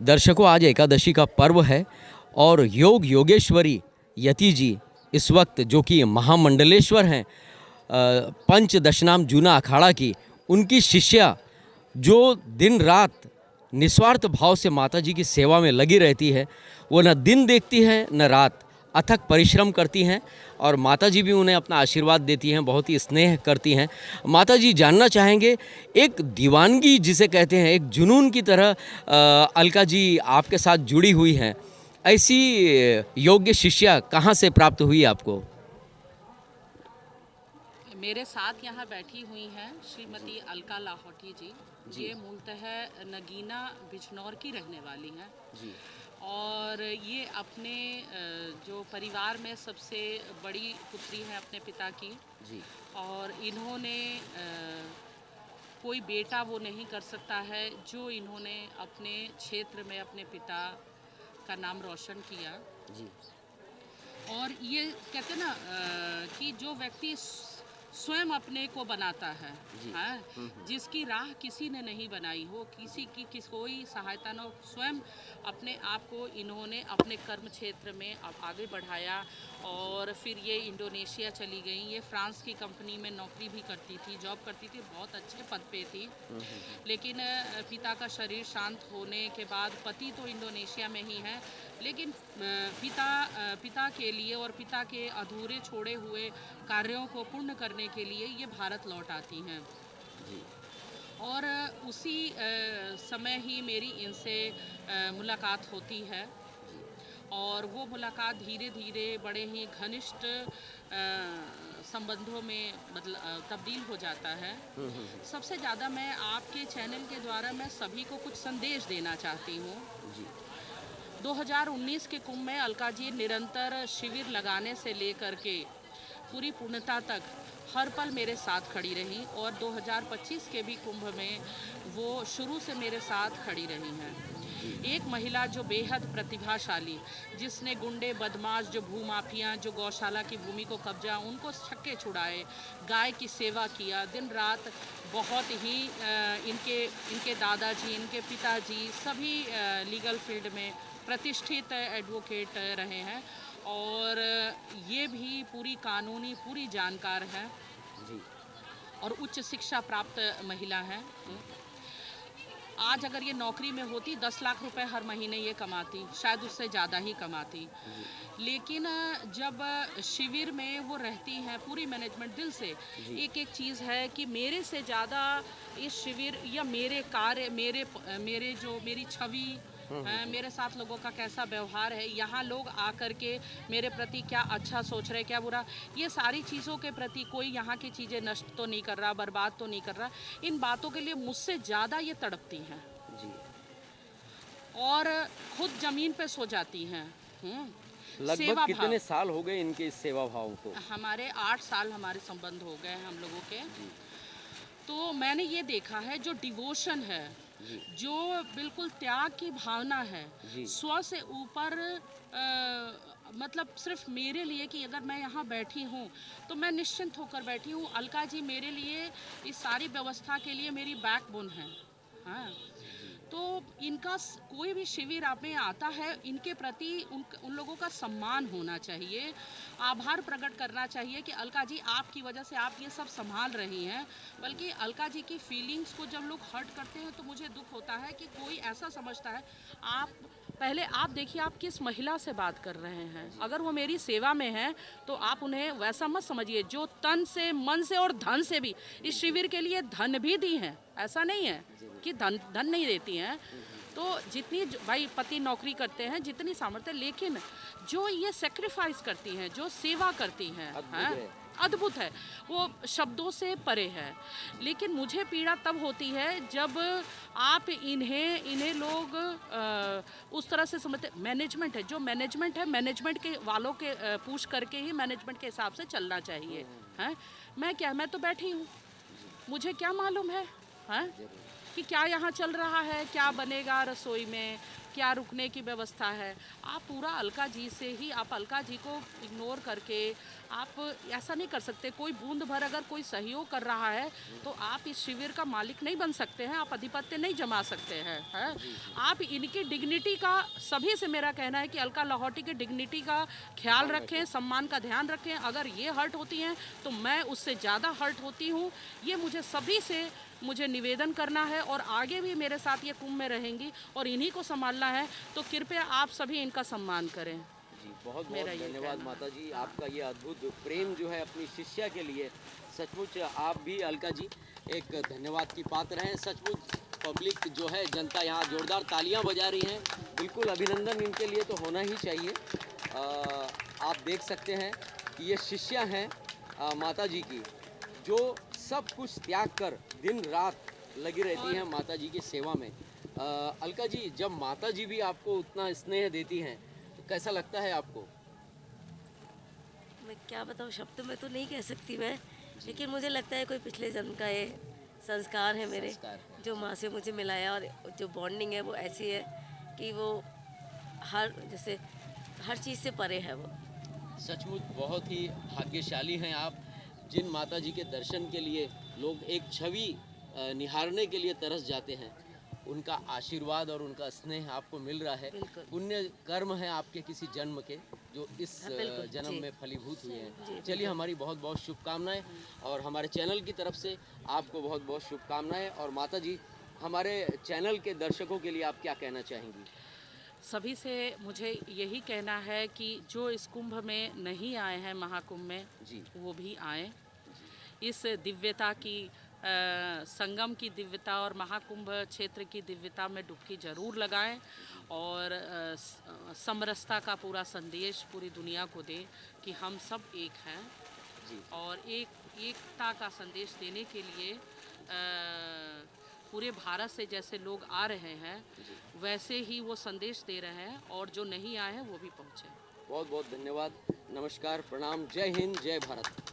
दर्शकों, आज एकादशी का पर्व है और योग योगेश्वरी यति जी इस वक्त, जो कि महामंडलेश्वर हैं, पंच दशनाम जूना अखाड़ा की, उनकी शिष्या जो दिन रात निस्वार्थ भाव से माता जी की सेवा में लगी रहती है। वो न दिन देखती है न रात, अथक परिश्रम करती हैं और माता जी भी उन्हें अपना आशीर्वाद देती हैं, बहुत ही स्नेह करती हैं। माता जी, जानना चाहेंगे, एक दीवानगी जिसे कहते हैं, एक जुनून की तरह अलका जी आपके साथ जुड़ी हुई हैं, ऐसी योग्य शिष्या कहाँ से प्राप्त हुई आपको? मेरे साथ यहाँ बैठी हुई हैं श्रीमती अलका लाहौटी जी। ये मूलतः नगीना बिजनौर की रहने वाली हैं जी। और ये अपने जो परिवार में सबसे बड़ी पुत्री हैं अपने पिता की जी। और इन्होंने कोई बेटा वो नहीं कर सकता है जो इन्होंने अपने क्षेत्र में अपने पिता का नाम रोशन किया जी। और ये कहते ना कि जो व्यक्ति स्वयं अपने को बनाता है, हाँ, जिसकी राह किसी ने नहीं बनाई हो, किसी की कोई सहायता न हो, स्वयं अपने आप को इन्होंने अपने कर्म क्षेत्र में आगे बढ़ाया। और फिर ये इंडोनेशिया चली गई। ये फ्रांस की कंपनी में नौकरी भी करती थी, जॉब करती थी, बहुत अच्छे पद पे थी। लेकिन पिता का शरीर शांत होने के बाद, पति तो इंडोनेशिया में ही है, लेकिन पिता के लिए और पिता के अधूरे छोड़े हुए कार्यों को पूर्ण करने के लिए ये भारत लौट आती हैं जी। और उसी समय ही मेरी इनसे मुलाकात होती है और वो मुलाकात धीरे धीरे बड़े ही घनिष्ठ संबंधों में तब्दील हो जाता है। सबसे ज़्यादा मैं आपके चैनल के द्वारा मैं सभी को कुछ संदेश देना चाहती हूँ जी। 2019 के कुंभ में अलका जी निरंतर शिविर लगाने से लेकर के पूरी पूर्णता तक हर पल मेरे साथ खड़ी रही और 2025 के भी कुंभ में वो शुरू से मेरे साथ खड़ी रही हैं। एक महिला जो बेहद प्रतिभाशाली, जिसने गुंडे बदमाश, जो भूमाफिया, जो गौशाला की भूमि को कब्जा, उनको छक्के छुड़ाए, गाय की सेवा किया, दिन रात बहुत ही इनके दादाजी, इनके पिताजी सभी लीगल फील्ड में प्रतिष्ठित एडवोकेट रहे हैं और ये भी पूरी कानूनी पूरी जानकार है जी। और उच्च शिक्षा प्राप्त महिला है। आज अगर ये नौकरी में होती 10 लाख रुपए हर महीने ये कमाती, शायद उससे ज़्यादा ही कमाती। लेकिन जब शिविर में वो रहती हैं, पूरी मैनेजमेंट दिल से एक एक चीज़ है कि मेरे से ज़्यादा इस शिविर या मेरे कार्य, मेरी छवि, मेरे साथ लोगों का कैसा व्यवहार है, यहाँ लोग आकर के मेरे प्रति क्या अच्छा सोच रहे, क्या बुरा, ये सारी चीज़ों के प्रति कोई यहाँ की चीज़ें नष्ट तो नहीं कर रहा, बर्बाद तो नहीं कर रहा, इन बातों के लिए मुझसे ज़्यादा ये तड़पती हैं जी। और खुद ज़मीन पे सो जाती हैं। लगभग कितने साल हो गए इनके इस सेवा भाव को? हमारे 8 साल हमारे संबंध हो गए हम लोगों के। तो मैंने ये देखा है, जो डिवोशन है, जो बिल्कुल त्याग की भावना है, स्व से ऊपर मतलब सिर्फ मेरे लिए कि अगर मैं यहाँ बैठी हूँ तो मैं निश्चिंत होकर बैठी हूँ। अलका जी मेरे लिए इस सारी व्यवस्था के लिए मेरी बैकबोन है। हाँ, तो इनका कोई भी शिविर आप में आता है, इनके प्रति उन लोगों का सम्मान होना चाहिए, आभार प्रकट करना चाहिए कि अलका जी आपकी वजह से आप ये सब संभाल रही हैं। बल्कि अलका जी की फीलिंग्स को जब लोग हर्ट करते हैं तो मुझे दुख होता है कि कोई ऐसा समझता है। पहले आप देखिए आप किस महिला से बात कर रहे हैं। अगर वो मेरी सेवा में है तो आप उन्हें वैसा मत समझिए, जो तन से, मन से और धन से भी इस शिविर के लिए धन भी दी हैं। ऐसा नहीं है कि धन नहीं देती हैं। तो जितनी भाई पति नौकरी करते हैं, जितनी सामर्थ्य, लेकिन जो ये सेक्रीफाइस करती हैं, जो सेवा करती हैं, अद्भुत है, वो शब्दों से परे है। लेकिन मुझे पीड़ा तब होती है जब आप इन्हें लोग उस तरह से समझते। मैनेजमेंट है, जो मैनेजमेंट है, मैनेजमेंट के वालों के पूछ करके ही मैनेजमेंट के हिसाब से चलना चाहिए। हैं, मैं तो बैठी हूँ, मुझे क्या मालूम है कि क्या यहाँ चल रहा है, क्या बनेगा रसोई में, क्या रुकने की व्यवस्था है। आप पूरा अलका जी से ही, आप अलका जी को इग्नोर करके आप ऐसा नहीं कर सकते। कोई बूंद भर अगर कोई सहयोग कर रहा है तो आप इस शिविर का मालिक नहीं बन सकते हैं, आप अधिपत्य नहीं जमा सकते हैं, है? आप इनकी डिग्निटी का, सभी से मेरा कहना है कि अलका लाहौटी के डिग्निटी का ख्याल रखें, सम्मान का ध्यान रखें। अगर ये हर्ट होती हैं तो मैं उससे ज़्यादा हर्ट होती हूँ। ये मुझे सभी से मुझे निवेदन करना है, और आगे भी मेरे साथ ये कुंभ में रहेंगी और इन्हीं को संभालना है, तो कृपया आप सभी इनका सम्मान करें। जी, बहुत बहुत मेरा ये धन्यवाद कहना है। माता जी, आपका ये अद्भुत प्रेम जो है अपनी शिष्या के लिए, सचमुच आप भी अलका जी एक धन्यवाद की पात्र हैं। सचमुच पब्लिक जो है, जनता यहाँ जोरदार तालियां बजा रही हैं, बिल्कुल अभिनंदन इनके लिए तो होना ही चाहिए। आप देख सकते हैं कि ये शिष्या हैं माता जी की, जो सब कुछ त्याग कर दिन रात लगी रहती हैं माता जी की सेवा में। अलका जी, जब माता जी भी आपको उतना स्नेह देती हैं तो कैसा लगता है आपको? मैं क्या बताऊँ, शब्द में तो नहीं कह सकती मैं, लेकिन मुझे लगता है कोई पिछले जन्म का ये संस्कार है मेरे, संस्कार है। जो माँ से मुझे मिला है। और जो बॉन्डिंग है वो ऐसी है कि वो जैसे हर चीज़ से परे है वो। सचमुच बहुत ही भाग्यशाली हैं आप, जिन माता जी के दर्शन के लिए लोग एक छवि निहारने के लिए तरस जाते हैं। उनका आशीर्वाद और उनका स्नेह आपको मिल रहा है। बिल्कुल। पुण्य कर्म है आपके किसी जन्म के, जो इस हाँ, बिल्कुल, जन्म जी। में फलीभूत हुए जी, हैं। जी, चलिए, हमारी बहुत बहुत शुभकामनाएं, और हमारे चैनल की तरफ से आपको बहुत बहुत शुभकामनाएं। और माता जी, हमारे चैनल के दर्शकों के लिए आप क्या कहना चाहेंगी? सभी से मुझे यही कहना है कि जो इस कुंभ में नहीं आए हैं, महाकुंभ में, जी। वो भी आएँ। इस दिव्यता की, संगम की दिव्यता और महाकुंभ क्षेत्र की दिव्यता में डुबकी जरूर लगाएं, और समरसता का पूरा संदेश पूरी दुनिया को दें कि हम सब एक हैं। जी। और एकता का संदेश देने के लिए पूरे भारत से जैसे लोग आ रहे हैं, वैसे ही वो संदेश दे रहे हैं, और जो नहीं आए हैं वो भी पहुँचे। बहुत बहुत धन्यवाद। नमस्कार, प्रणाम, जय हिंद, जय भारत।